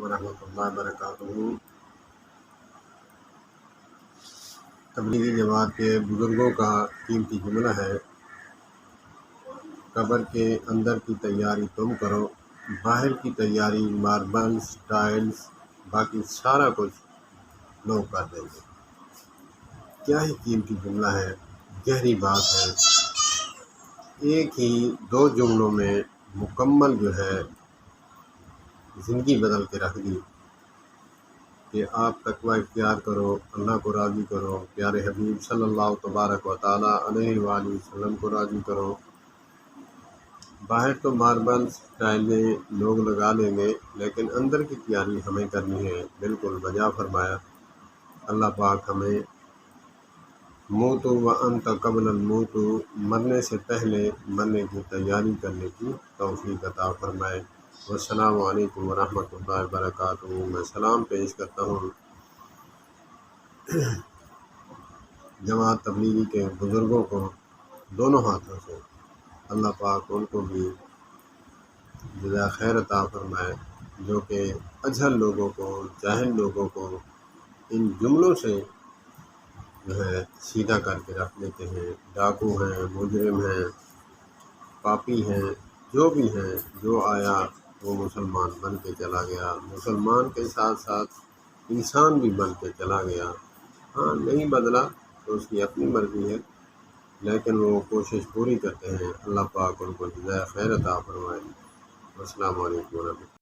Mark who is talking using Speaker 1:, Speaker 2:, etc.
Speaker 1: ورحمۃ اللہ وبرکاتہ۔ تبلیغی جماعت کے بزرگوں کا قیمتی جملہ ہے، قبر کے اندر کی تیاری تم کرو، باہر کی تیاری ماربلز ٹائلز باقی سارا کچھ لوگ کر دیں گے۔ کیا ہی قیمتی جملہ ہے، گہری بات ہے۔ ایک ہی دو جملوں میں مکمل زندگی بدل کے رکھ دی کہ آپ تقوی اختیار کرو، اللہ کو راضی کرو، پیارے حبیب صلی اللہ تبارک و تعالیٰ علیہ وآلہ وسلم کو راضی کرو۔ باہر تو ماربلز ٹائلیں لوگ لگا لیں گے، لیکن اندر کی تیاری ہمیں کرنی ہے۔ بالکل بجا فرمایا۔ اللہ پاک ہمیں موتو وانت قبل الموت، مرنے سے پہلے مرنے کی تیاری کرنے کی توفیق عطا فرمائے۔ والسلام علیکم ورحمۃ اللہ وبرکاتہ۔ میں سلام پیش کرتا ہوں جماعت تبلیغی کے بزرگوں کو دونوں ہاتھوں سے۔ اللہ پاک ان کو بھی جزائے خیر عطا فرمائے، جو کہ اجہل لوگوں کو، جاہل لوگوں کو ان جملوں سے سیدھا کر کے رکھ دیتے ہیں۔ ڈاکو ہیں، مجرم ہیں، پاپی ہیں، جو بھی ہیں، جو آیا وہ مسلمان بن کے چلا گیا، مسلمان کے ساتھ ساتھ انسان بھی بن کے چلا گیا۔ ہاں نہیں بدلا تو اس کی اپنی مرضی ہے، لیکن وہ کوشش پوری کرتے ہیں۔ اللہ پاک ان کو جزائے خیر عطا فرمائے۔ السلام علیکم ورحمۃ اللہ۔